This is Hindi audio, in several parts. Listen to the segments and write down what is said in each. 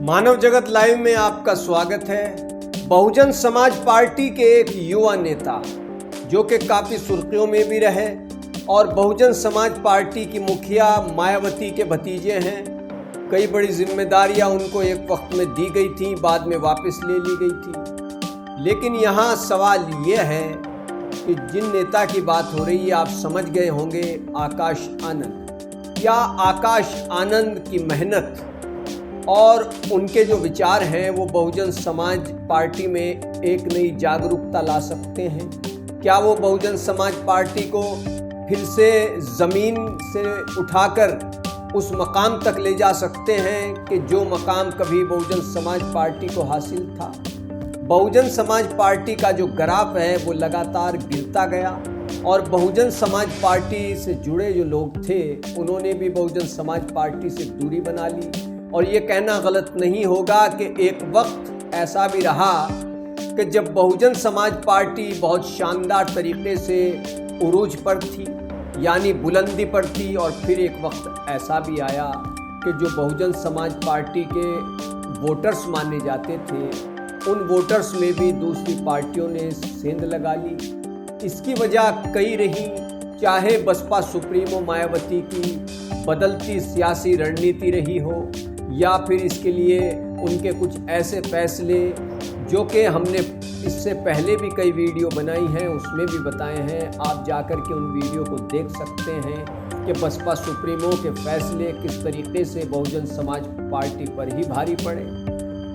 मानव जगत लाइव में आपका स्वागत है। बहुजन समाज पार्टी के एक युवा नेता जो कि काफ़ी सुर्खियों में भी रहे और बहुजन समाज पार्टी की मुखिया मायावती के भतीजे हैं। कई बड़ी जिम्मेदारियां उनको एक वक्त में दी गई थी, बाद में वापस ले ली गई थी। लेकिन यहाँ सवाल ये है कि जिन नेता की बात हो रही है आप समझ गए होंगे, आकाश आनंद। क्या आकाश आनंद की मेहनत और उनके जो विचार हैं वो बहुजन समाज पार्टी में एक नई जागरूकता ला सकते हैं? क्या वो बहुजन समाज पार्टी को फिर से ज़मीन से उठाकर उस मकाम तक ले जा सकते हैं कि जो मकाम कभी बहुजन समाज पार्टी को हासिल था? बहुजन समाज पार्टी का जो ग्राफ है वो लगातार गिरता गया और बहुजन समाज पार्टी से जुड़े जो लोग थे उन्होंने भी बहुजन समाज पार्टी से दूरी बना ली। और ये कहना गलत नहीं होगा कि एक वक्त ऐसा भी रहा कि जब बहुजन समाज पार्टी बहुत शानदार तरीके से उरूज पर थी, यानी बुलंदी पर थी। और फिर एक वक्त ऐसा भी आया कि जो बहुजन समाज पार्टी के वोटर्स माने जाते थे उन वोटर्स में भी दूसरी पार्टियों ने सेंध लगा ली। इसकी वजह कई रही, चाहे बसपा सुप्रीमो मायावती की बदलती सियासी रणनीति रही हो या फिर इसके लिए उनके कुछ ऐसे फैसले जो कि हमने इससे पहले भी कई वीडियो बनाई हैं, उसमें भी बताए हैं। आप जाकर के उन वीडियो को देख सकते हैं कि बसपा सुप्रीमो के फैसले किस तरीके से बहुजन समाज पार्टी पर ही भारी पड़े।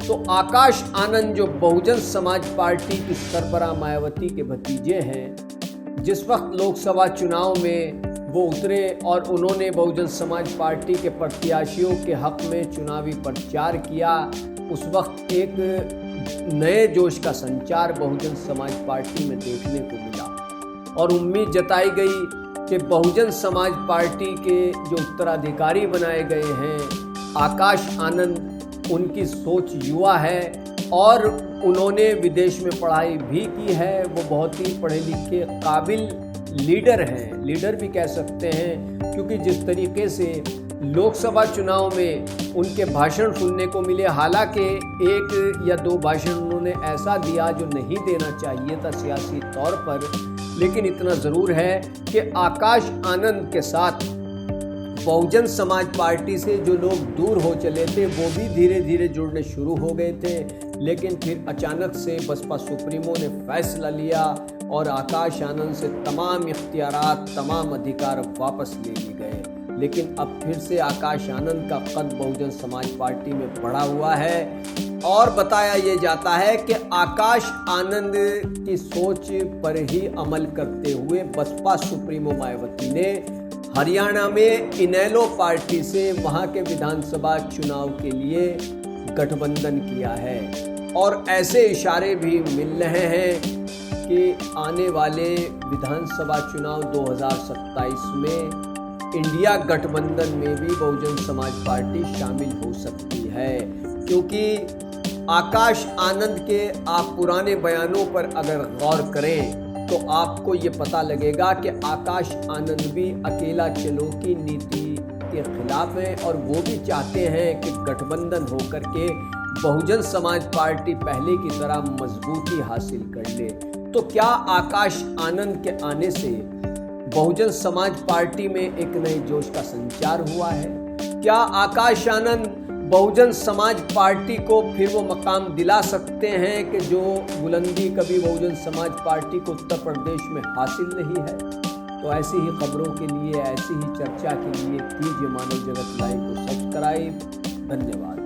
तो आकाश आनंद जो बहुजन समाज पार्टी की सरबराह मायावती के भतीजे हैं, जिस वक्त लोकसभा चुनाव में वो उतरे और उन्होंने बहुजन समाज पार्टी के प्रत्याशियों के हक में चुनावी प्रचार किया, उस वक्त एक नए जोश का संचार बहुजन समाज पार्टी में देखने को मिला और उम्मीद जताई गई कि बहुजन समाज पार्टी के जो उत्तराधिकारी बनाए गए हैं आकाश आनंद, उनकी सोच युवा है और उन्होंने विदेश में पढ़ाई भी की है। वो बहुत ही पढ़े लिखे काबिल लीडर हैं, लीडर भी कह सकते हैं, क्योंकि जिस तरीके से लोकसभा चुनाव में उनके भाषण सुनने को मिले, हालांकि एक या दो भाषण उन्होंने ऐसा दिया जो नहीं देना चाहिए था सियासी तौर पर, लेकिन इतना ज़रूर है कि आकाश आनंद के साथ बहुजन समाज पार्टी से जो लोग दूर हो चले थे वो भी धीरे धीरे जुड़ने शुरू हो गए थे। लेकिन फिर अचानक से बसपा सुप्रीमो ने फैसला लिया और आकाश आनंद से तमाम इख्तियारात, तमाम अधिकार वापस ले लिए गए। लेकिन अब फिर से आकाश आनंद का कद बहुजन समाज पार्टी में बढ़ा हुआ है और बताया ये जाता है कि आकाश आनंद की सोच पर ही अमल करते हुए बसपा सुप्रीमो मायावती ने हरियाणा में इनेलो पार्टी से वहां के विधानसभा चुनाव के लिए गठबंधन किया है। और ऐसे इशारे भी मिल रहे हैं कि आने वाले विधानसभा चुनाव 2027 में इंडिया गठबंधन में भी बहुजन समाज पार्टी शामिल हो सकती है, क्योंकि आकाश आनंद के आप पुराने बयानों पर अगर गौर करें तो आपको ये पता लगेगा कि आकाश आनंद भी अकेला चलो की नीति के खिलाफ है और वो भी चाहते हैं कि गठबंधन होकर के बहुजन समाज पार्टी पहले की तरह मजबूती हासिल कर ले। तो क्या आकाश आनंद के आने से बहुजन समाज पार्टी में एक नए जोश का संचार हुआ है? क्या आकाश आनंद बहुजन समाज पार्टी को फिर वो मकाम दिला सकते हैं कि जो बुलंदी कभी बहुजन समाज पार्टी को उत्तर प्रदेश में हासिल नहीं है? तो ऐसी ही खबरों के लिए, ऐसी ही चर्चा के लिए कीजिए मानव जगत लाइव को सब्सक्राइब। धन्यवाद।